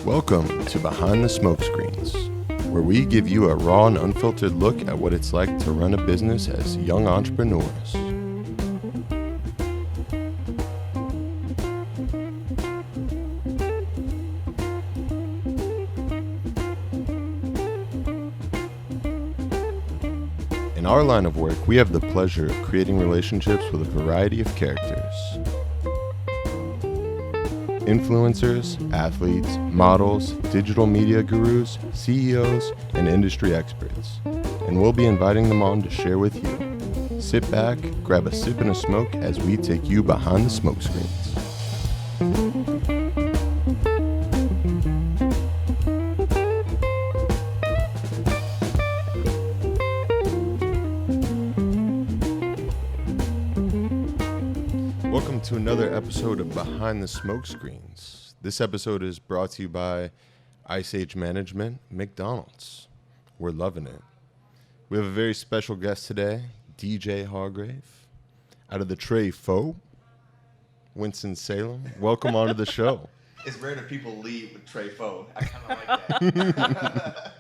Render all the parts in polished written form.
Welcome to Behind the Smokescreens, where we give you a raw and unfiltered look at what it's like to run a business as young entrepreneurs. In our line of work, we have the pleasure of creating relationships with a variety of characters. Influencers, athletes, models, digital media gurus, CEOs, and industry experts. And we'll be inviting them on to share with you. Sit back, grab a sip and a smoke as we take you behind the smoke screens. Welcome to another episode of Behind the Smokescreens. This episode is brought to you by Ice Age Management, McDonald's. We're loving it. We have a very special guest today, DJ Hargrave. Out of the Trey Faux, Winston Salem. Welcome onto the show. It's rare that people leave with Trey Faux. I kind of like that.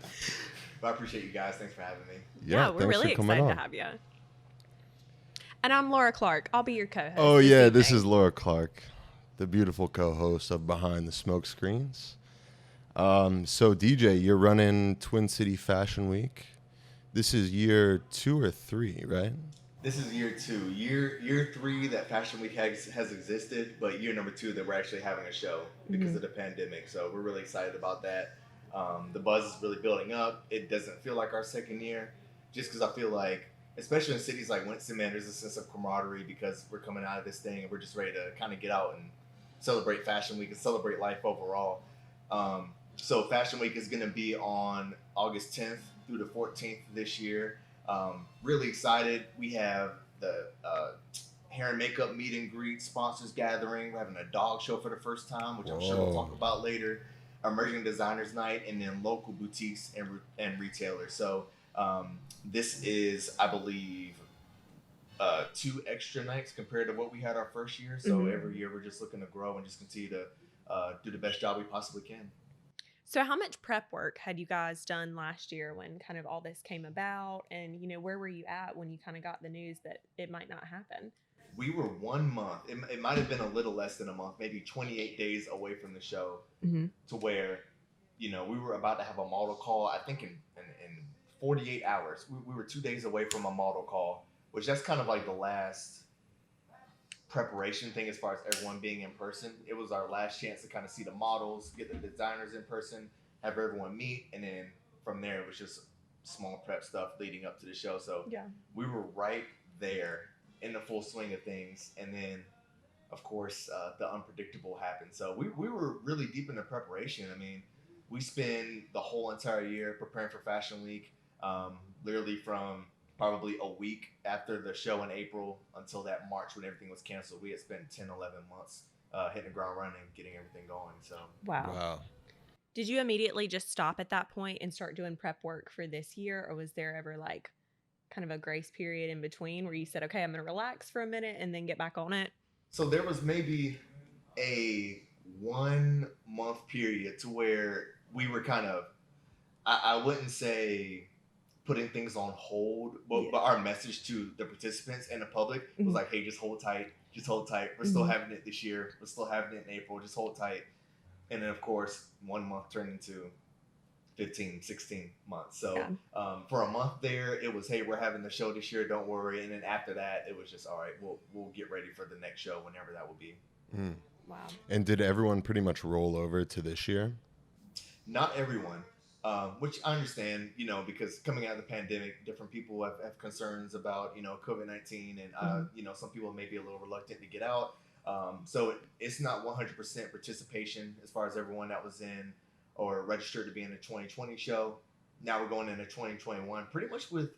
But I appreciate you guys. Thanks for having me. Yeah, we're really excited to have you. And I'm Laura Clark. I'll be your co-host. Oh, yeah, this is Laura Clark, the beautiful co-host of Behind the Smokescreens. So, DJ, you're running Twin City Fashion Week. This is year 2 or 3, right? This is year 2. Year 3 that Fashion Week has existed, but year number 2 that we're actually having a show because of the pandemic. So we're really excited about that. The buzz is really building up. It doesn't feel like our second year, just because I feel like, especially in cities like Winston, man, there's a sense of camaraderie because we're coming out of this thing and we're just ready to kind of get out and celebrate Fashion Week and celebrate life overall. So Fashion Week is going to be on August 10th through the 14th this year. Really excited. We have the hair and makeup meet and greet sponsors gathering. We're having a dog show for the first time, which I'm sure we'll talk about later. Emerging Designers Night, and then local boutiques and retailers. So this is, I believe, 2 extra nights compared to what we had our first year. So every year we're just looking to grow and just continue to do the best job we possibly can. So how much prep work had you guys done last year when kind of all this came about? And, where were you at when you kind of got the news that it might not happen? We were 1 month. It might have been a little less than a month, maybe 28 days away from the show to where, we were about to have a model call, I think in 48 hours. We were 2 days away from a model call, which that's kind of like the last preparation thing as far as everyone being in person. It was our last chance to kind of see the models, get the designers in person, have everyone meet, and then from there it was just small prep stuff leading up to the show. So we were right there in the full swing of things, and then of course the unpredictable happened. So we were really deep into preparation. I mean, we spend the whole entire year preparing for Fashion Week, literally from probably a week after the show in April until that March when everything was canceled. We had spent 10, 11 months hitting the ground running, getting everything going. So Wow. Did you immediately just stop at that point and start doing prep work for this year? Or was there ever like kind of a grace period in between where you said, okay, I'm going to relax for a minute and then get back on it? So there was maybe a 1 month period to where we were kind of, I wouldn't say putting things on hold, but our message to the participants and the public was like, hey, just hold tight. We're still having it this year. We're still having it in April. Just hold tight. And then, of course, 1 month turned into 15, 16 months. So for a month there, it was, hey, we're having the show this year. Don't worry. And then after that, it was just, all right, we'll get ready for the next show whenever that will be. Wow. And did everyone pretty much roll over to this year? Not everyone. Which I understand, because coming out of the pandemic, different people have concerns about, COVID-19 and, some people may be a little reluctant to get out. So it's not 100% participation as far as everyone that was in or registered to be in the 2020 show. Now we're going into 2021 pretty much with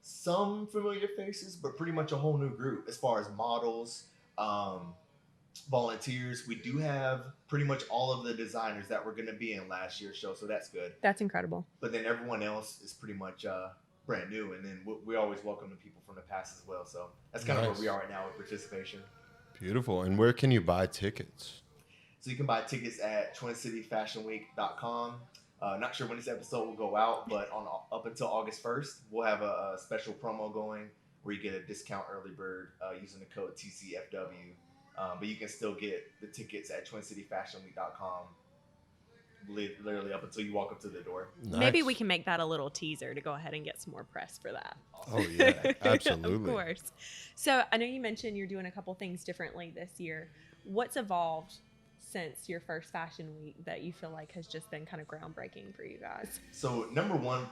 some familiar faces, but pretty much a whole new group as far as models, volunteers. We do have pretty much all of the designers that were going to be in last year's show, so that's good. That's incredible. But then everyone else is pretty much brand new, and then we always welcome the people from the past as well. So that's kind of where we are right now with participation. Beautiful. And where can you buy tickets? So you can buy tickets at twincityfashionweek.com. Not sure when this episode will go out, but on up until August 1st, we'll have a special promo going where you get a discount early bird using the code TCFW. But you can still get the tickets at twincityfashionweek.com literally up until you walk up to the door. Nice. Maybe we can make that a little teaser to go ahead and get some more press for that. Oh yeah, absolutely. Of course. So I know you mentioned you're doing a couple things differently this year. What's evolved since your first fashion week that you feel like has just been kind of groundbreaking for you guys? So number one,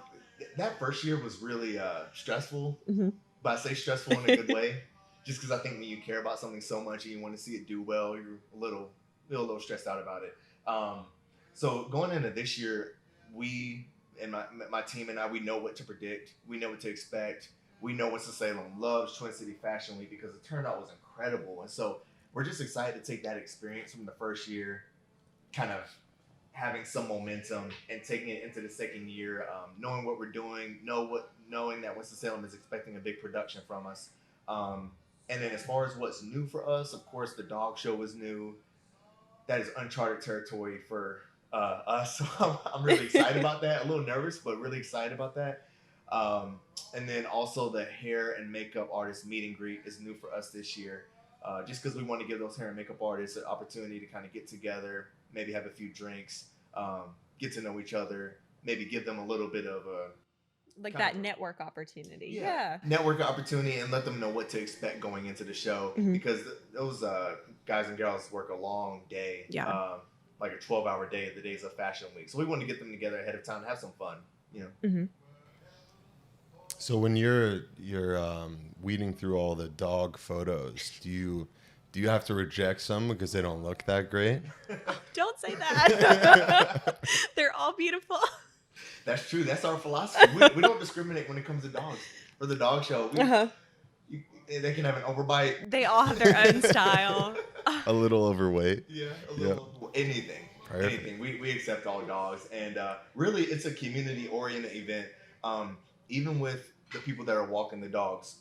that first year was really stressful, Mhm. but I say stressful in a good way, just because I think when you care about something so much and you want to see it do well, you're a little stressed out about it. So going into this year, we and my team and I, we know what to predict. We know what to expect. We know Winston Salem loves Twin City Fashion Week because the turnout was incredible. And so we're just excited to take that experience from the first year, kind of having some momentum and taking it into the second year, knowing what we're doing, knowing that Winston Salem is expecting a big production from us. And then as far as what's new for us, of course, the dog show is new. That is uncharted territory for us. So I'm really excited about that. A little nervous, but really excited about that. And then also the hair and makeup artist meet and greet is new for us this year. Just because we want to give those hair and makeup artists an opportunity to kind of get together, maybe have a few drinks, get to know each other, maybe give them a little bit of a network opportunity. Yeah. Network opportunity, and let them know what to expect going into the show. Mhm. Because those guys and girls work a long day. Yeah. Like a 12-hour day, the days of Fashion Week. So we want to get them together ahead of time and have some fun, you know. Mm-hmm. So when you're weeding through all the dog photos, do you have to reject some because they don't look that great? Don't say that. They're all beautiful. That's true. That's our philosophy. We don't discriminate when it comes to dogs. For the dog show, they can have an overbite. They all have their own style. A little overweight. Yeah, anything. Perfect. Anything. We accept all dogs, and really, it's a community-oriented event. Even with the people that are walking the dogs,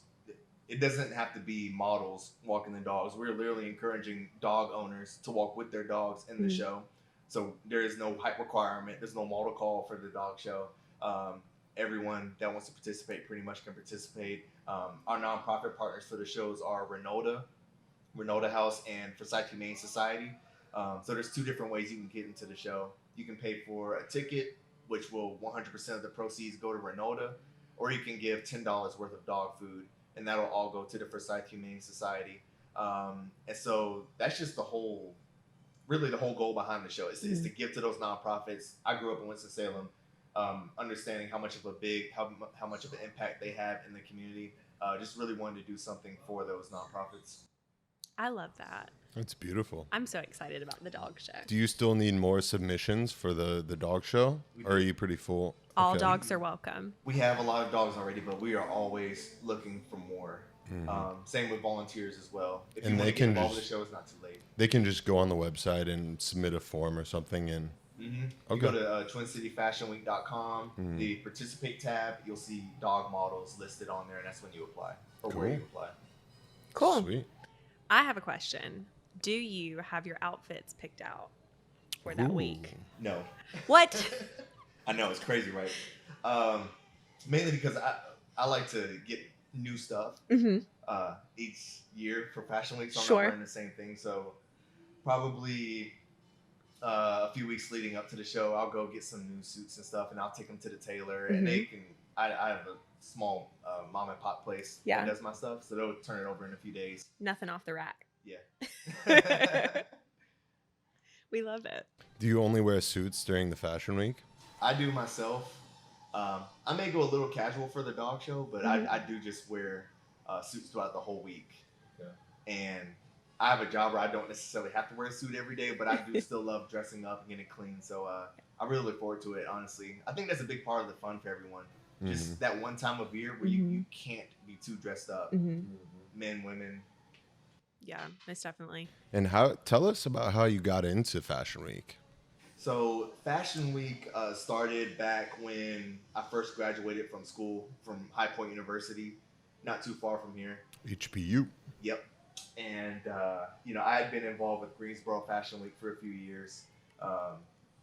it doesn't have to be models walking the dogs. We're literally encouraging dog owners to walk with their dogs in the show. So there is no height requirement. There's no model call for the dog show. Everyone that wants to participate pretty much can participate. Our nonprofit partners for the shows are Renota House, and Forsyth Humane Society. So there's two different ways you can get into the show. You can pay for a ticket, which will 100% of the proceeds go to Renota, or you can give $10 worth of dog food, and that'll all go to the Forsyth Humane Society. And so that's just the whole goal behind the show. It's to give to those nonprofits. I grew up in Winston-Salem, understanding how much of an impact they have in the community. Just really wanted to do something for those nonprofits. I love that. That's beautiful. I'm so excited about the dog show. Do you still need more submissions for the dog show? Or are you pretty full? All Okay. dogs are welcome. We have a lot of dogs already, but we are always looking for more. Same with volunteers as well. If And you want they to get can involved with just- the show, it's not too late. They can just go on the website and submit a form or something and You Okay. go to twincityfashionweek.com, the participate tab, you'll see dog models listed on there, and that's when you apply, or where you apply. Cool. Sweet. I have a question. Do you have your outfits picked out for that week? No. What? I know, it's crazy, right? Mainly because I like to get new stuff each year for Fashion Week, so I'm not wearing the same thing. So probably a few weeks leading up to the show, I'll go get some new suits and stuff, and I'll take them to the tailor, and they can. I have a small mom and pop place that does my stuff, so they'll turn it over in a few days. Nothing off the rack. Yeah. We love it. Do you only wear suits during the fashion week? I do myself. I may go a little casual for the dog show, but I do just wear suits throughout the whole week. Yeah. And I have a job where I don't necessarily have to wear a suit every day, but I do still love dressing up and getting clean. So I really look forward to it, honestly. I think that's a big part of the fun for everyone. Just that one time of year where you can't be too dressed up. Men, women. Yeah, most definitely. And tell us about how you got into Fashion Week. So Fashion Week started back when I first graduated from school, from High Point University, not too far from here. HPU. Yep. And I had been involved with Greensboro Fashion Week for a few years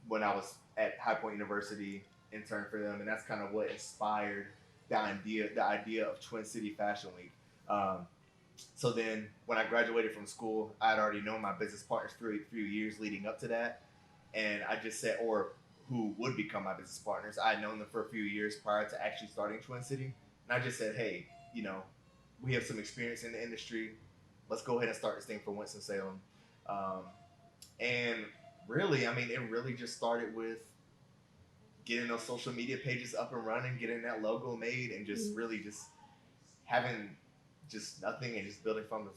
when I was at High Point University, interned for them, and that's kind of what inspired the idea of Twin City Fashion Week. Um, so then, when I graduated from school, I had already known my business partners for a few years leading up to that, and I just said, or who would become my business partners. I had known them for a few years prior to actually starting Twin City, and I just said, hey, we have some experience in the industry. Let's go ahead and start this thing for Winston Salem. Um, and really, I mean, it really just started with getting those social media pages up and running, getting that logo made, and just really just having just nothing and just building from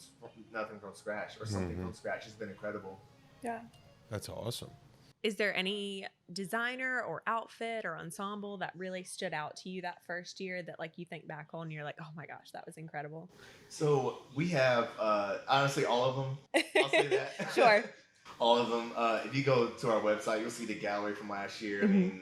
nothing from scratch or something from scratch. It's been incredible. Yeah. That's awesome. Is there any designer or outfit or ensemble that really stood out to you that first year that like you think back on and you're like, oh my gosh, that was incredible? So we have honestly all of them. I'll say that. Sure. All of them. If you go to our website, you'll see the gallery from last year. I mean,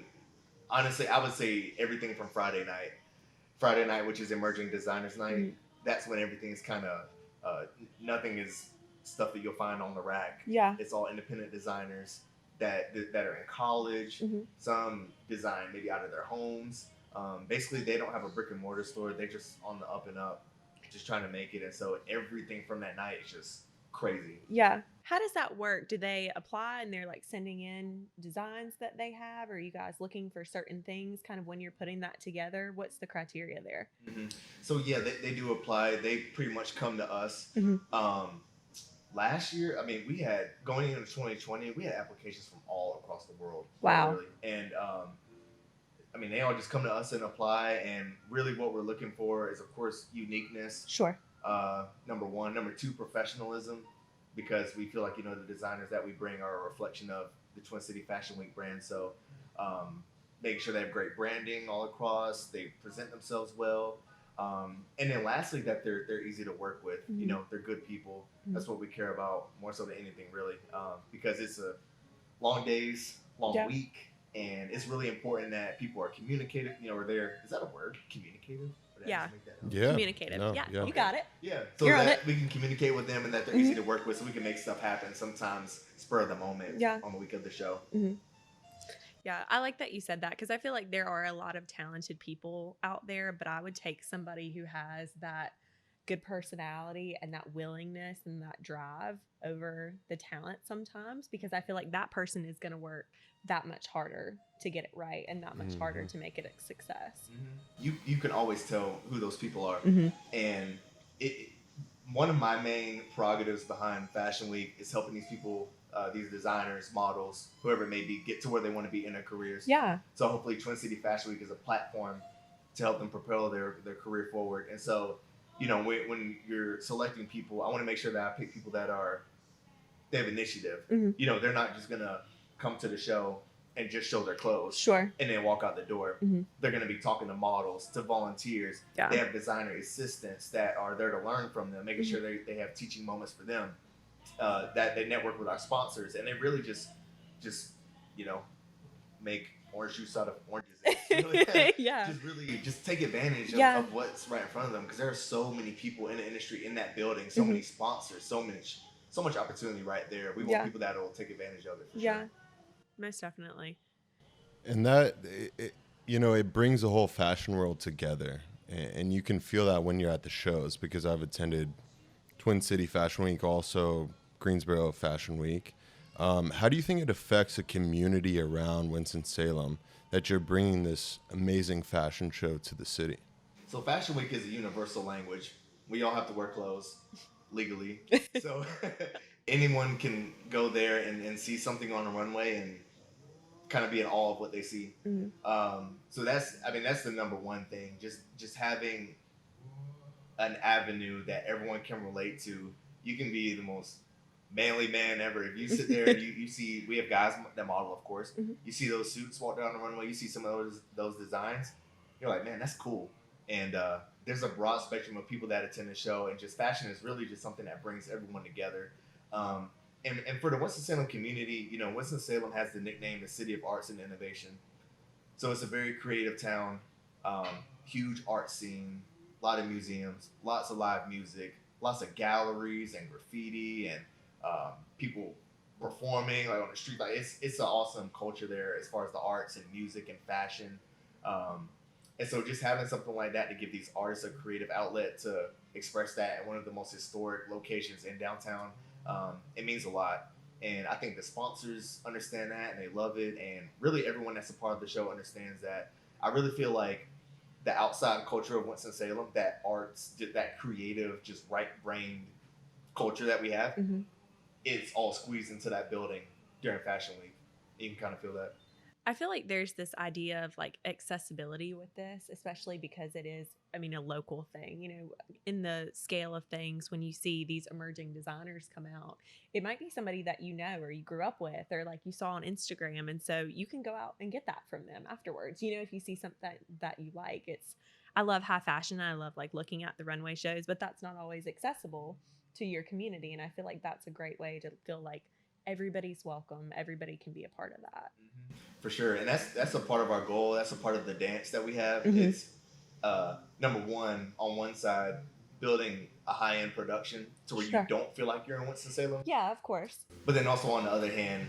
honestly, I would say everything from Friday night, which is Emerging Designers Night. That's when everything is kind of nothing is stuff that you'll find on the rack. Yeah. It's all independent designers that are in college. Some design maybe out of their homes. Basically, they don't have a brick and mortar store. They're just on the up and up, just trying to make it. And so everything from that night is just crazy. Yeah. How does that work? Do they apply and they're like sending in designs that they have? Or are you guys looking for certain things kind of when you're putting that together? What's the criteria there? So yeah, they do apply. They pretty much come to us. Last year, I mean, we had, going into 2020, we had applications from all across the world. Wow. Really. And I mean, they all just come to us and apply. And really what we're looking for is, of course, uniqueness. Sure. Number one. Number two, professionalism. Because we feel like, the designers that we bring are a reflection of the Twin City Fashion Week brand. So making sure they have great branding all across, they present themselves well. And then lastly, that they're easy to work with. They're good people. That's what we care about more so than anything, really. Because it's a long days, long week. And it's really important that people are communicative, or they're, is that a word? Communicative? Yeah. Yeah. Communicative. No, yeah, you got it. Yeah. So You're on that it. we can communicate with them and that they're easy to work with, so we can make stuff happen, sometimes spur of the moment on the week of the show. Yeah, I like that you said that because I feel like there are a lot of talented people out there, but I would take somebody who has that good personality and that willingness and that drive over the talent sometimes, because I feel like that person is going to work that much harder to get it right and that much harder to make it a success. You can always tell who those people are. And one of my main prerogatives behind Fashion Week is helping these people, these designers, models, whoever it may be, get to where they want to be in their careers. Yeah. So hopefully Twin City Fashion Week is a platform to help them propel their career forward. And so, when you're selecting people, I want to make sure that I pick people that they have initiative. They're not just going to come to the show and just show their clothes. Sure. And then walk out the door. They're going to be talking to models, to volunteers. Yeah. They have designer assistants that are there to learn from them, making sure they have teaching moments for them. That they network with our sponsors, and they really just make orange juice out of oranges. Yeah. Just take advantage of what's right in front of them, because there are so many people in the industry, in that building, so many sponsors, so much opportunity right there. We want people that will take advantage of it. For sure. Most definitely. And that, it brings the whole fashion world together. And you can feel that when you're at the shows, because I've attended Twin City Fashion Week, also Greensboro Fashion Week. How do you think it affects the community around Winston-Salem that you're bringing this amazing fashion show to the city? So Fashion Week is a universal language. We all have to wear clothes legally. So anyone can go there and see something on a runway and kind of be in awe of what they see. So that's the number one thing. Just having an avenue that everyone can relate to. You can be the most manly man ever. If you sit there and you see, we have guys that model, of course. You see those suits walk down the runway. You see some of those designs. You're like, man, that's cool. And there's a broad spectrum of people that attend the show, and just fashion is really just something that brings everyone together. And for the Winston-Salem community, Winston-Salem has the nickname the City of Arts and Innovation. So it's a very creative town, huge art scene, a lot of museums, lots of live music, lots of galleries and graffiti and people performing like on the street. Like it's an awesome culture there as far as the arts and music and fashion. And so just having something like that to give these artists a creative outlet to express that at one of the most historic locations in downtown, it means a lot. And I think the sponsors understand that and they love it. And really everyone that's a part of the show understands that. I really feel like the outside culture of Winston-Salem, that arts, that creative, just right-brained culture that we have, it's all squeezed into that building during Fashion Week. You can kind of feel that. I feel like there's this idea of like accessibility with this, especially because it is, I mean, a local thing. You know, in the scale of things, when you see these emerging designers come out, it might be somebody that you know or you grew up with or like you saw on Instagram. And so you can go out and get that from them afterwards. You know, if you see something that you like, I love high fashion. I love like looking at the runway shows, but that's not always accessible to your community. And I feel like that's a great way to feel like everybody's welcome. Everybody can be a part of that. For sure. And that's a part of our goal. That's a part of the dance that we have. It's number one, on one side, building a high-end production to where you don't feel like you're in Winston-Salem. Yeah, of course. But then also on the other hand,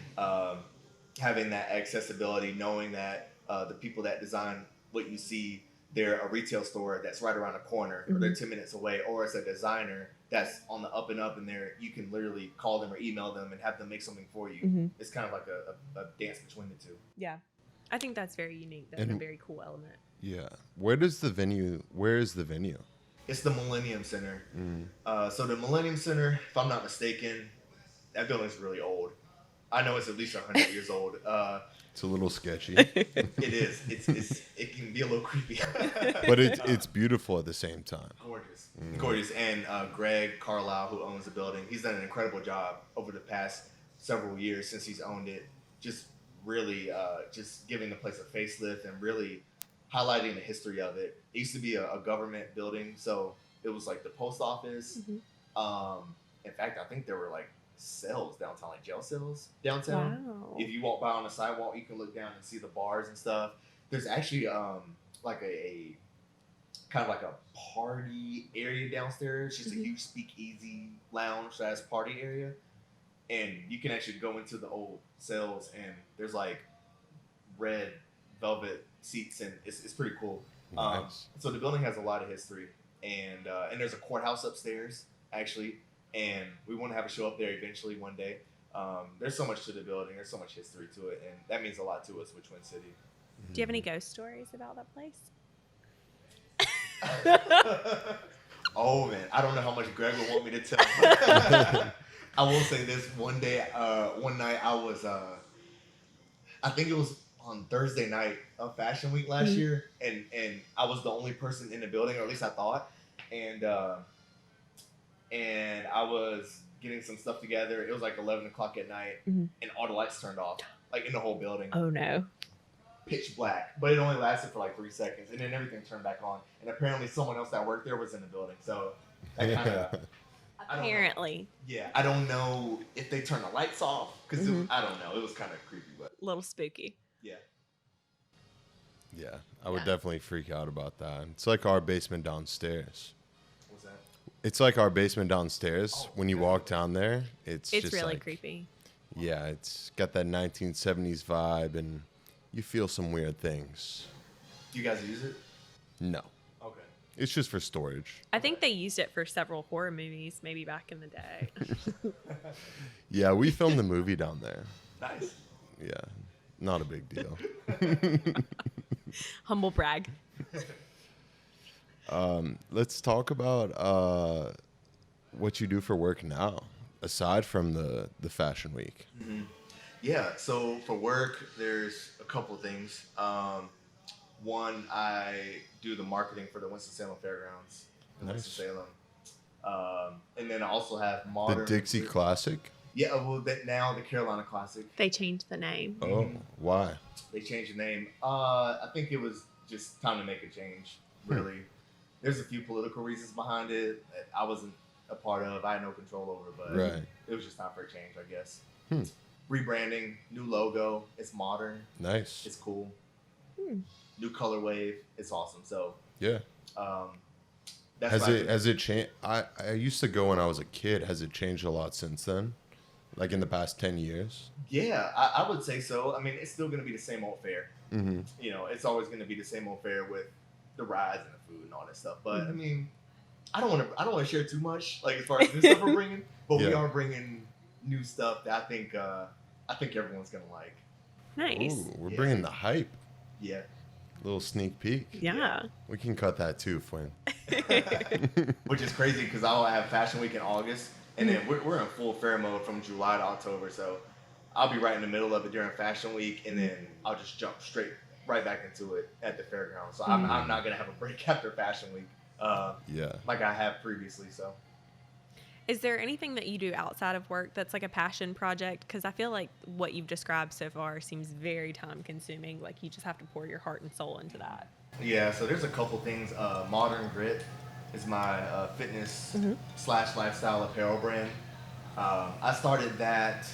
having that accessibility, knowing that the people that design what you see, they're a retail store that's right around the corner, or they're 10 minutes away, or it's a designer that's on the up and up, and you can literally call them or email them and have them make something for you. It's kind of like a dance between the two. Yeah. I think that's very unique. That's a very cool element. Yeah. Where is the venue? It's the Millennium Center. So the Millennium Center, if I'm not mistaken, that building's really old. I know it's at least 100 years old. It's a little sketchy. It is. It can be a little creepy. But it's beautiful at the same time. Gorgeous. Gorgeous. And Greg Carlisle, who owns the building, he's done an incredible job over the past several years since he's owned it. Just really just giving the place a facelift and really highlighting the history of it. It used to be a government building, so it was like the post office. In fact, I think there were like cells downtown, like jail cells downtown. Wow. If you walk by on the sidewalk, you can look down and see the bars and stuff. There's actually like a kind of like a party area downstairs, just a huge speakeasy lounge that has party area, and you can actually go into the old cells and there's like red velvet seats and it's pretty cool. Nice. So the building has a lot of history, and there's a courthouse upstairs actually. And we want to have a show up there eventually one day. There's so much to the building. There's so much history to it. And that means a lot to us with Twin City. Do you have any ghost stories about that place? Oh, man. I don't know how much Greg would want me to tell. I will say this. One night I was, I think it was on Thursday night of Fashion Week last year. And I was the only person in the building, or at least I thought. And I was getting some stuff together. It was like 11 o'clock at night, and all the lights turned off, like in the whole building. Oh, no. Pitch black. But it only lasted for like 3 seconds, and then everything turned back on. And apparently someone else that worked there was in the building. So that kind of... Apparently. I don't know if they turned the lights off, because I don't know. It was kind of creepy, but... A little spooky. Yeah. Yeah, I would definitely freak out about that. It's like our basement downstairs. What's that? It's like our basement downstairs. When you walk down there, it's just really like, creepy. Yeah, it's got that 1970s vibe, and you feel some weird things. Do you guys use it? No. Okay. It's just for storage. I think they used it for several horror movies, maybe back in the day. Yeah, we filmed the movie down there. Nice. Yeah, not a big deal. Humble brag. Let's talk about what you do for work now, aside from the Fashion Week. Yeah, so for work, there's a couple of things. One, I do the marketing for the Winston-Salem Fairgrounds in Nice. Winston-Salem. And then I also have modern... The Dixie Classic? Yeah, well, now the Carolina Classic. They changed the name. Oh, why? They changed the name. I think it was just time to make a change, really. There's a few political reasons behind it that I wasn't a part of. I had no control over, but it was just time for a change, I guess. Rebranding, new logo. It's modern. Nice. It's cool. New color wave. It's awesome. So Yeah. That's Has what I it do. has it changed? I used to go when I was a kid. Has it changed a lot since then? Like in the past 10 years? Yeah, I would say so. I mean, it's still going to be the same old fare. Mm-hmm. You know, it's always going to be the same old fare with the rides and the food and all that stuff. But I mean, I don't want to share too much, like as far as new stuff we're bringing. But we Yeah. are bringing new stuff that I think everyone's going to like. Nice. Ooh, we're Yeah. bringing the hype. Yeah. Little sneak peek. Yeah. We can cut that too, Flynn. Which is crazy because I'll have Fashion Week in August, and then we're in full fair mode from July to October. So I'll be right in the middle of it during Fashion Week, and then I'll just jump straight right back into it at the fairground. So I'm not gonna have a break after Fashion Week, Yeah. like I have previously. So Is there anything that you do outside of work that's like a passion project? Because I feel like what you've described so far seems very time consuming. Like you just have to pour your heart and soul into that. yeah, so there's a couple things. Modern Grit is my fitness / lifestyle apparel brand. I started that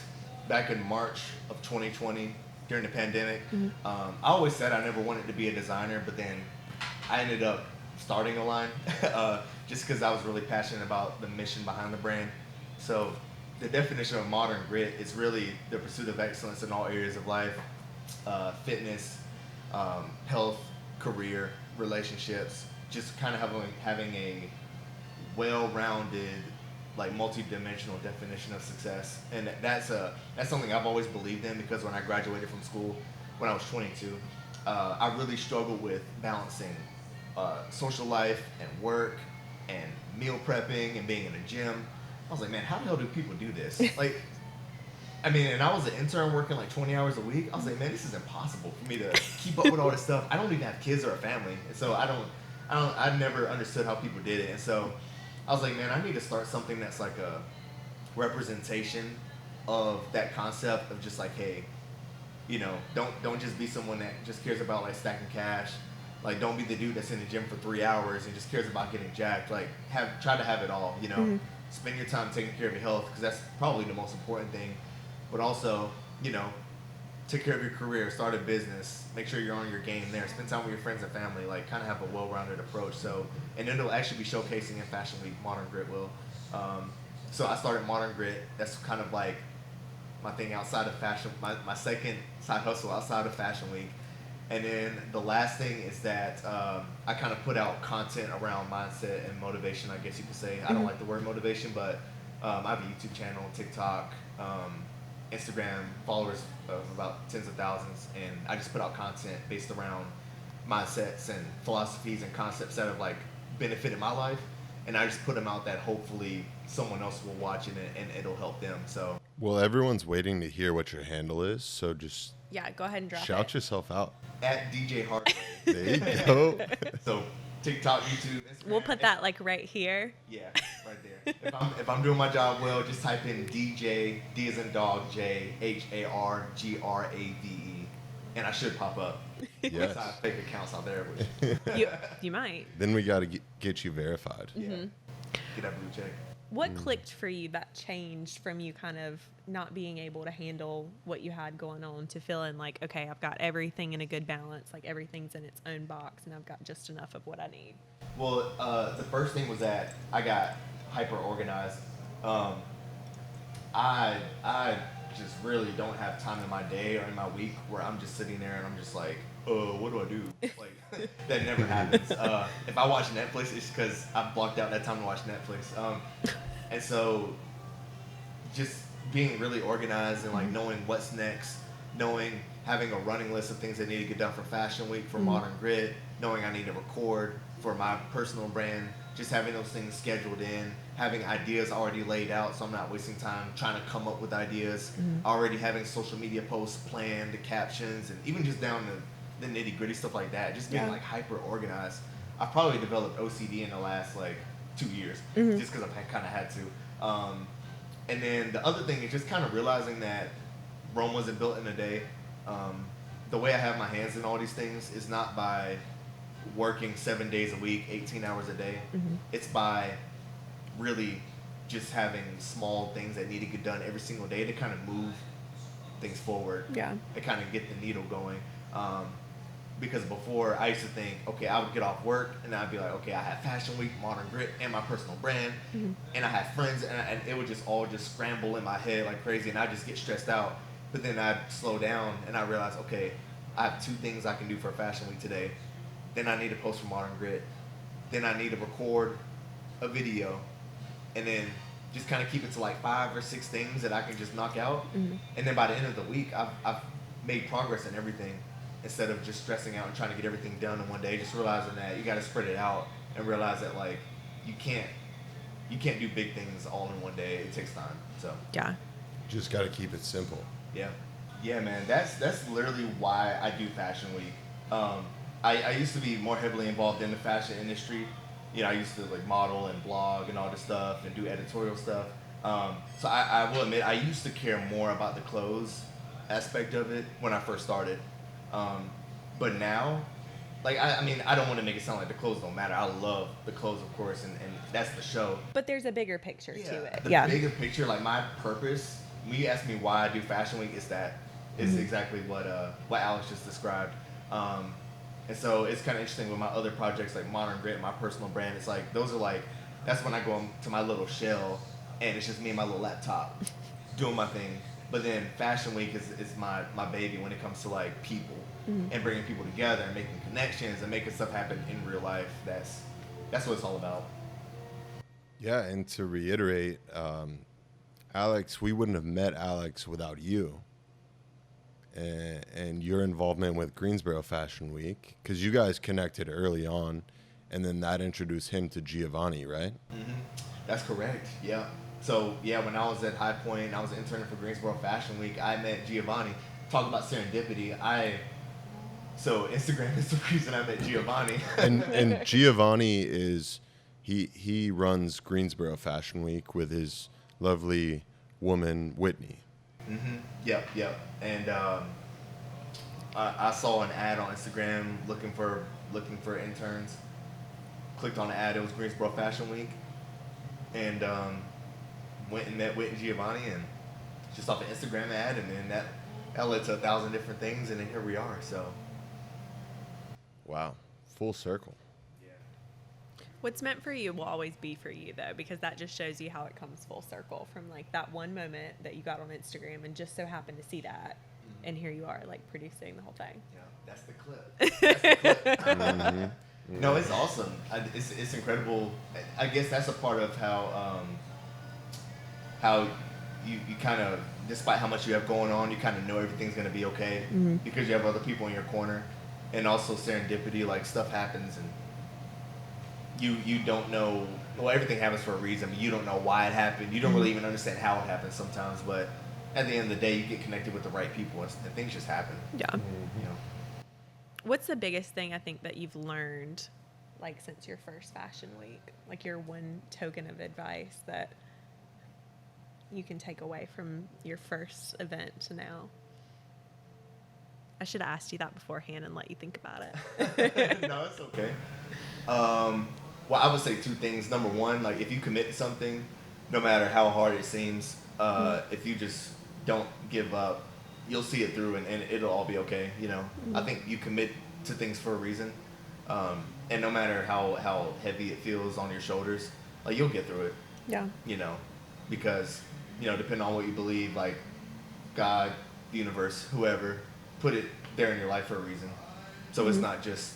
back in March of 2020 during the pandemic. I always said I never wanted to be a designer, but then I ended up starting a line just because I was really passionate about the mission behind the brand. So the definition of Modern Grit is really the pursuit of excellence in all areas of life, fitness, health, career, relationships, just kind of having a well-rounded, like multi-dimensional definition of success. And that's something I've always believed in, because when I graduated from school when I was 22, I really struggled with balancing social life and work and meal prepping and being in a gym. I was like, man, how the hell do people do this? Like, I mean, and I was an intern working like 20 hours a week. I was like, man, this is impossible for me to keep up with all this stuff. I don't even have kids or a family, and so I never understood how people did it. And so I was like, man, I need to start something that's like a representation of that concept of just like, hey, you know, don't just be someone that just cares about like stacking cash. Like, don't be the dude that's in the gym for 3 hours and just cares about getting jacked. Like, try to have it all. You know, spend your time taking care of your health, because that's probably the most important thing. But also, you know, take care of your career, start a business, make sure you're on your game there, spend time with your friends and family, like kind of have a well-rounded approach. So, and then it'll actually be showcasing in Fashion Week. Modern Grit will. So I started Modern Grit. That's kind of like my thing outside of fashion, my second side hustle outside of Fashion Week. And then the last thing is that I kind of put out content around mindset and motivation, I guess you could say. I don't like the word motivation, but I have a YouTube channel, TikTok, Instagram, followers of about tens of thousands, and I just put out content based around mindsets and philosophies and concepts that have like benefited my life, and I just put them out that hopefully someone else will watch it and it'll help them. So, Well, everyone's waiting to hear what your handle is, so just Yeah, go ahead and drop shout it. yourself out. at DJ Hargrave. There you go. So TikTok, YouTube, Instagram. We'll put that like right here. Yeah, right there. If I'm doing my job well, just type in DJ, D as in dog, J, HARGRAVE, and I should pop up. Yes. I have fake accounts out there. Which, You might. Then we got to get you verified. yeah. Get that blue check. What clicked for you that changed from you kind of not being able to handle what you had going on to feeling like, okay, I've got everything in a good balance, like everything's in its own box and I've got just enough of what I need? Well, the first thing was that I got hyper organized. I just really don't have time in my day or in my week where I'm just sitting there and I'm just like, what do I do? Like, that never happens. If I watch Netflix, it's because I've blocked out that time to watch Netflix. And so just being really organized and like knowing what's next, having a running list of things that need to get done for Fashion Week, for Modern Grit, knowing I need to record for my personal brand, just having those things scheduled in, having ideas already laid out so I'm not wasting time trying to come up with ideas, already having social media posts planned, the captions, and even just down to the nitty gritty stuff like that, just being like hyper organized. I've probably developed OCD in the last like 2 years, just because I've kind of had to. And then the other thing is just kind of realizing that Rome wasn't built in a day. The way I have my hands in all these things is not by working 7 days a week, 18 hours a day. It's by really just having small things that need to get done every single day to kind of move things forward. Yeah. To kind of get the needle going. Because before I used to think, okay, I would get off work and I'd be like, okay, I have Fashion Week, Modern Grit, and my personal brand, and I have friends, and it would just all just scramble in my head like crazy, and I'd just get stressed out. But then I'd slow down and I realized, okay, I have 2 things I can do for Fashion Week today. Then I need to post for Modern Grit. Then I need to record a video, and then just kind of keep it to like 5 or 6 things that I can just knock out. And then by the end of the week, I've made progress in everything. Instead of just stressing out and trying to get everything done in one day, just realizing that you got to spread it out and realize that like you can't do big things all in one day. It takes time. So Yeah. Just got to keep it simple. yeah, man. That's literally why I do Fashion Week. I used to be more heavily involved in the fashion industry. You know, I used to like model and blog and all this stuff and do editorial stuff. So I will admit I used to care more about the clothes aspect of it when I first started. But now, like, I mean, I don't want to make it sound like the clothes don't matter. I love the clothes, of course, and that's the show. But there's a bigger picture to it. The bigger picture, like my purpose, when you ask me why I do Fashion Week, is exactly what Alex just described. And so it's kind of interesting with my other projects like Modern Grit, my personal brand. It's like, those are like, that's when I go to my little shell and it's just me and my little laptop doing my thing. But then Fashion Week is my baby when it comes to like people and bringing people together and making connections and making stuff happen in real life. That's what it's all about. Yeah, and to reiterate, Alex, we wouldn't have met Alex without you and your involvement with Greensboro Fashion Week, because you guys connected early on, and then that introduced him to Giovanni, right? That's correct. Yeah. So yeah, when I was at High Point, I was interning for Greensboro Fashion Week. I met Giovanni. Talk about serendipity. So Instagram is the reason I met Giovanni. and Giovanni is he runs Greensboro Fashion Week with his lovely woman Whitney. Yep. And I saw an ad on Instagram looking for interns. Clicked on the ad. It was Greensboro Fashion Week, and went and met Whit and Giovanni, and just off an Instagram ad, and then that led to 1,000 different things, and then here we are. So, Wow, full circle. yeah. What's meant for you will always be for you, though, because that just shows you how it comes full circle from like that one moment that you got on Instagram and just so happened to see that, and here you are like producing the whole thing. Yeah, that's the clip. That's the clip. No, it's awesome. It's incredible. I guess that's a part of how you kind of, despite how much you have going on, you kind of know everything's going to be okay because you have other people in your corner, and also serendipity, like stuff happens and you don't know. Well, everything happens for a reason, but you don't know why it happened. You don't really even understand how it happened sometimes, but at the end of the day, you get connected with the right people and things just happen. Yeah. You know. What's the biggest thing I think that you've learned, like since your first Fashion Week? Like your one token of advice that you can take away from your first event to now? I should have asked you that beforehand and let you think about it. No, it's okay. Well, I would say 2 things. Number one, like if you commit to something, no matter how hard it seems, if you just don't give up, you'll see it through and it'll all be okay. You know, I think you commit to things for a reason, and no matter how heavy it feels on your shoulders, like you'll get through it. Yeah. You know, because depending on what you believe, like God, the universe, whoever put it there in your life for a reason. So it's not just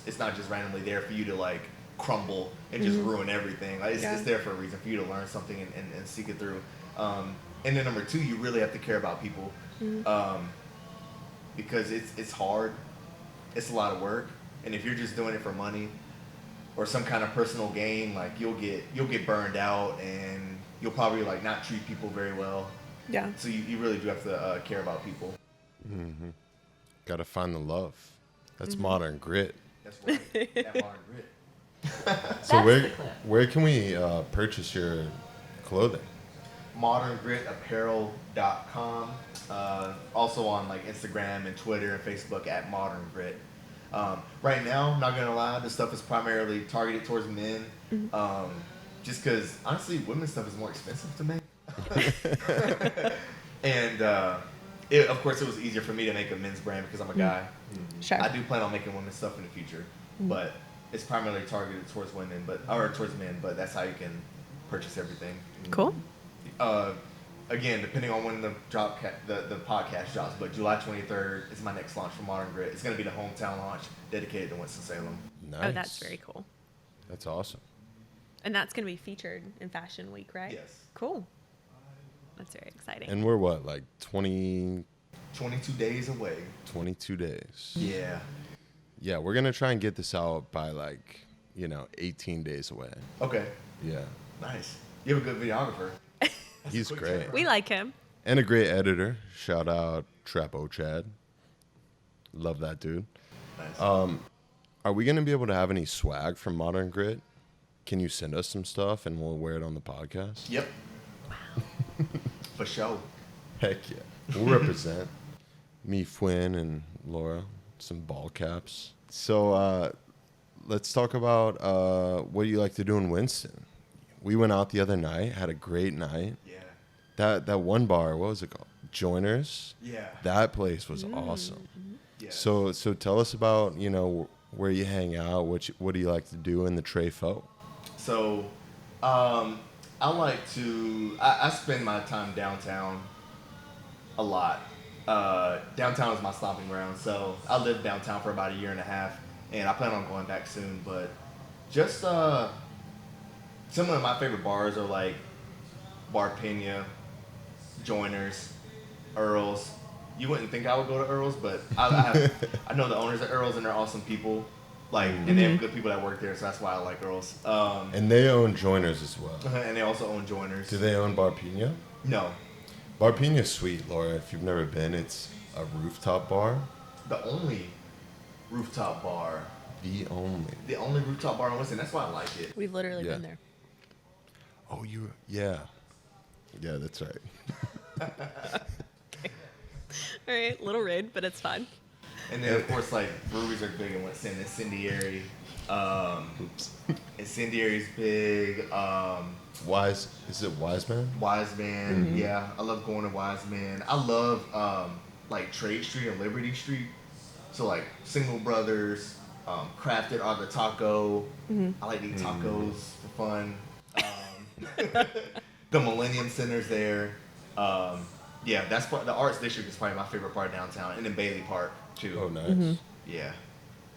randomly there for you to like crumble and just ruin everything. Like it's there for a reason, for you to learn something and seek it through. And then number 2, you really have to care about people, because it's hard, it's a lot of work, and if you're just doing it for money or some kind of personal gain, like you'll get burned out and you'll probably like not treat people very well. Yeah. So you really do have to care about people. Got to find the love. That's Modern Grit. That's right. That Modern Grit. So where can we purchase your clothing? ModernGritApparel.com. Also on like Instagram and Twitter and Facebook at Modern Grit. Right now, I'm not gonna lie, this stuff is primarily targeted towards men. Just because honestly, women's stuff is more expensive to make. And Of course, it was easier for me to make a men's brand because I'm a guy. Sure. I do plan on making women's stuff in the future, but it's primarily targeted towards women, or towards men. But that's how you can purchase everything. Cool. Again, depending on when the podcast drops, but July 23rd is my next launch for Modern Grit. It's going to be the hometown launch dedicated to Winston Salem. Nice. Oh, that's very cool. That's awesome. And that's going to be featured in Fashion Week, right? Yes. Cool. That's very exciting. And we're what, like 22 days away. 22 days. Yeah. Yeah, we're going to try and get this out by 18 days away. Okay. Yeah. Nice. You have a good videographer. He's great. We like him. And a great editor. Shout out Trapo Chad. Love that dude. Nice. Are we going to be able to have any swag from Modern Grit? Can you send us some stuff and we'll wear it on the podcast? Yep. For sure. Heck yeah. We'll represent. Me, Fwynn, and Laura. Some ball caps. So let's talk about what you like to do in Winston. We went out the other night, had a great night. Yeah. That one bar, what was it called? Joiners? Yeah. That place was awesome. Yeah. So tell us about, where you hang out, what do you like to do in the Trey Faux? So, I spend my time downtown a lot. Downtown is my stomping ground, so I lived downtown for about a year and a half, and I plan on going back soon, but just, some of my favorite bars are like Bar Pena, Joiners, Earl's. You wouldn't think I would go to Earl's, but I know the owners of Earl's and they're awesome people. And they have good people that work there, so that's why I like Earl's. And they own Joiners as well. And they also own Joiners. Do they own Bar Pena? No. Bar Pena's sweet, Laura. If you've never been, it's a rooftop bar. The only rooftop bar. The only Rooftop bar in Winston. That's why I like it. We've literally Yeah. been there. Oh, yeah, that's right. All right, little rude, but it's fine. And then, of course, breweries are big in Winston. Incendiary. Incendiary's big. Is it Wiseman? Wiseman. Yeah, I love going to Wiseman. I love, Trade Street and Liberty Street. So, Single Brothers, Crafted Art the Taco. I like to eat tacos for fun. The Millennium Center's there. Yeah, the Arts District is probably my favorite part of downtown, and then Bailey Park too. Oh, nice. Yeah.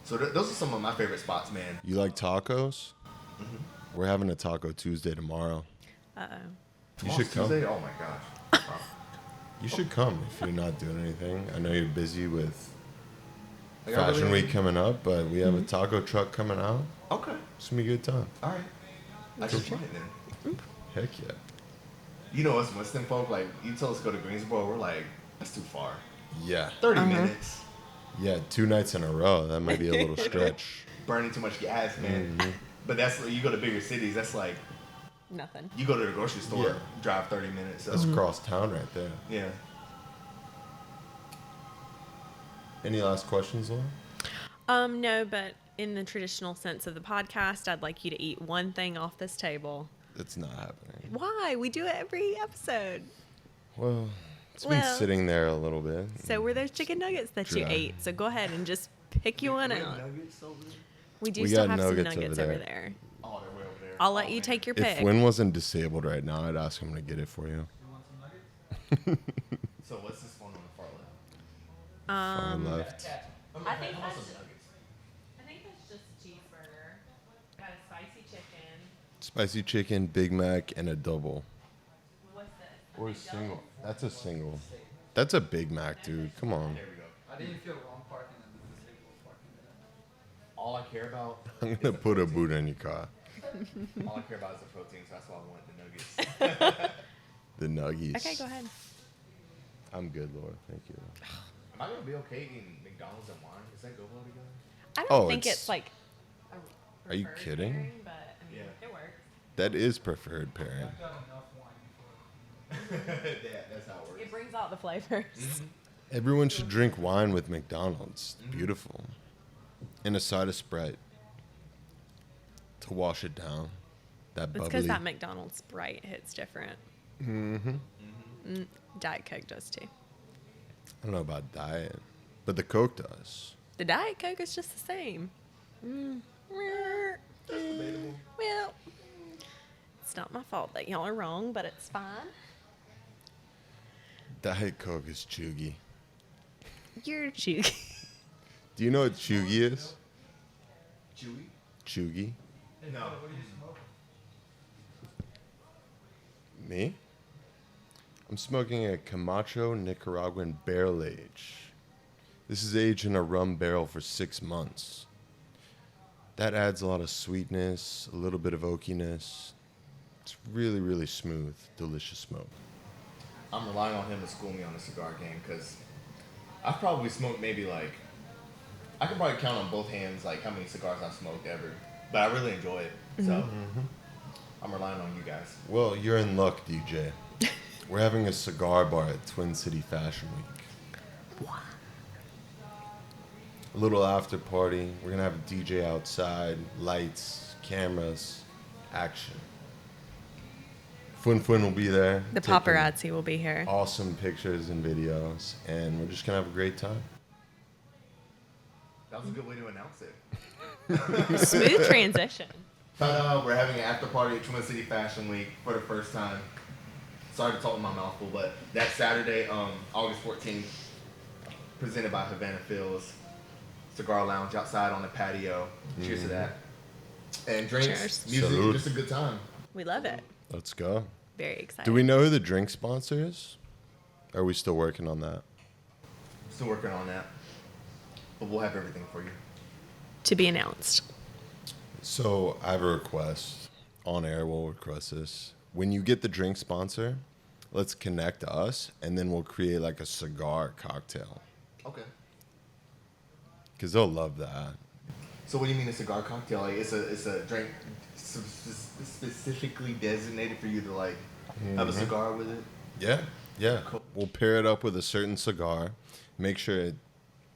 So those are some of my favorite spots, man. You like tacos? We're having a Taco Tuesday tomorrow. You should come. Tuesday? Oh my gosh. Wow. You should come if you're not doing anything. I know you're busy with I got Fashion really- Week coming up, but we have a taco truck coming out. Okay. It's gonna be a good time. All right. I should try it then. Heck yeah. You know us Winston folk, you tell us to go to Greensboro, we're like, that's too far. Yeah. 30 minutes. Yeah, 2 nights in a row. That might be a little stretch. Burning too much gas, man. But you go to bigger cities, that's like, Nothing. you go to the grocery store, Yeah. drive 30 minutes. So. That's across town right there. Yeah. Any last questions, Laura? No, but in the traditional sense of the podcast, I'd like you to eat one thing off this table. It's not happening. Why? We do it every episode. Well, it's been sitting there a little bit. So were those chicken nuggets that you Dry. ate. So go ahead and just pick you one out. We do We still got have some nuggets nuggets over over there. there. Oh, they're way over there. I'll let you take your pick. If Wynn wasn't disabled right now, I'd ask him to get it for you. So what's this one on the far left? Far left. I think that's just a cheeseburger. Got a spicy chicken. Spicy chicken, Big Mac, and a double. What's this? Or a single. That's a single. That's a Big Mac, dude. Come on. There we go. I didn't feel wrong parking at the disabled parking there. All I care about I'm going to put a boot in your car. all I care about is the protein, so that's why I want the nuggets. The nuggies. Okay, go ahead. I'm good, Laura. Thank you. Am I gonna be okay eating McDonald's and wine? Does that go well together? I don't Oh, think it's- it's like. Are you kidding? Pairing, but I mean, Yeah. it works. That is preferred pairing. I've got enough wine before. That's how it works. It brings out the flavors. Everyone should drink wine with McDonald's. It's beautiful. And a side of Sprite to wash it down. That It's bubbly. because that McDonald's Sprite hits different. Diet Coke does too. I don't know about diet, but the Coke does. The Diet Coke is just the same. That's debatable. Well, it's not my fault that y'all are wrong, but it's fine. Diet Coke is chuggy. You're cheeky. Do you know what chuggy is? Chewy? Chuggy? No. What do you smoke? Me? I'm smoking a Camacho Nicaraguan barrel age. This is aged in a rum barrel for 6 months. That adds a lot of sweetness, a little bit of oakiness. It's really, really smooth, delicious smoke. I'm relying on him to school me on the cigar game because I've probably smoked maybe like, I can probably count on both hands like how many cigars I've smoked ever. But I really enjoy it. So I'm relying on you guys. Well, you're in luck, DJ. We're having a cigar bar at Twin City Fashion Week. A little after party. We're going to have a DJ outside, lights, cameras, action. Fun will be there. The taking paparazzi will be here. Awesome pictures and videos, and we're just going to have a great time. That was a good way to announce it. Smooth transition. But we're having an after party at Twin City Fashion Week for the first time. Sorry to talk with my mouth full, but that's Saturday, August 14th, presented by Havana Phil's Cigar Lounge outside on the patio. Cheers to that. And drinks, Cheers. music, Salud. just a good time. We love it. Let's go. Very excited. Do we know who the drink sponsor is? Are we still working on that? Still working on that, but we'll have everything for you. To be announced. So I have a request. On air, we'll request this. When you get the drink sponsor, let's connect us, and then we'll create like a cigar cocktail. Okay. Because they'll love that. So what do you mean a cigar cocktail? Like it's a drink specifically designated for you to like have a cigar with it? Yeah. Cool. We'll pair it up with a certain cigar, make sure it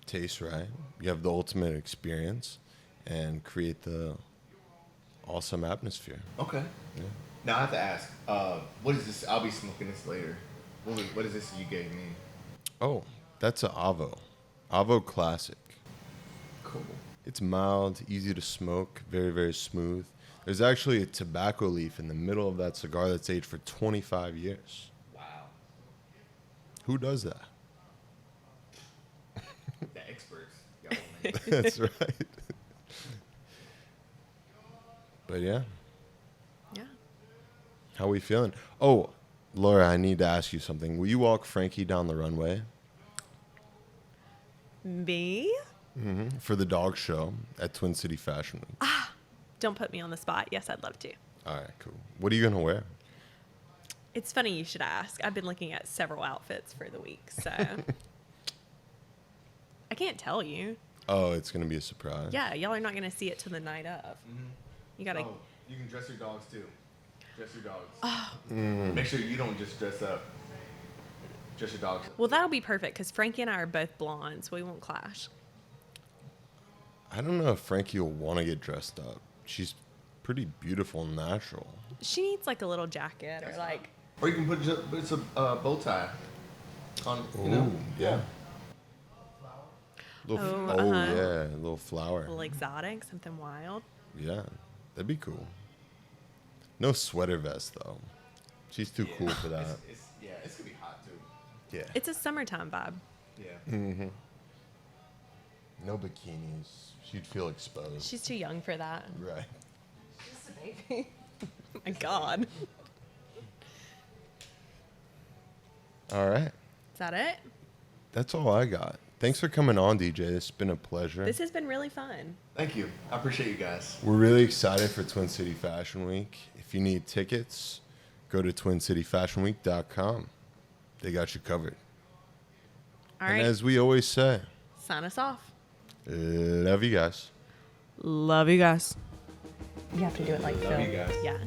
tastes right. You have the ultimate experience, and create the awesome atmosphere. Okay. Yeah. Now I have to ask, what is this? I'll be smoking this later. What is this you gave me? Oh, that's an Avo. Avo Classic. Cool. It's mild, easy to smoke, very, very smooth. There's actually a tobacco leaf in the middle of that cigar that's aged for 25 years. Wow. Who does that? The experts. Y'all know. That's right. But yeah, Yeah. how we feeling? Oh, Laura, I need to ask you something. Will you walk Frankie down the runway Me? for the dog show at Twin City Fashion Week? Don't put me on the spot. Yes, I'd love to. All right, cool. What are you going to wear? It's funny you should ask. I've been looking at several outfits for the week, so I can't tell you. Oh, it's going to be a surprise. Yeah, y'all are not going to see it till the night of. You got to... Oh, you can dress your dogs too. Dress your dogs. Make sure you don't just dress up. Dress your dogs up. Well, that'll be perfect because Frankie and I are both blonde, so we won't clash. I don't know if Frankie will want to get dressed up. She's pretty beautiful and natural. She needs like a little jacket or like... Or you can put it's a bow tie on. You know? Ooh, yeah. Little, uh-huh. yeah, a little flower. A little exotic, something wild. Yeah, that'd be cool. No sweater vest though. She's too cool for that. It's gonna be hot too. Yeah. It's a summertime vibe. Yeah. No bikinis. She'd feel exposed. She's too young for that. Right. She's a baby. Oh my God. All right. Is that it? That's all I got. Thanks for coming on, DJ. It's been a pleasure. This has been really fun. Thank you. I appreciate you guys. We're really excited for Twin City Fashion Week. If you need tickets, go to twincityfashionweek.com. They got you covered. All And right. as we always say, Sign us off. love you guys. Love you guys. You have to do it like Love Phil. you guys. Yeah.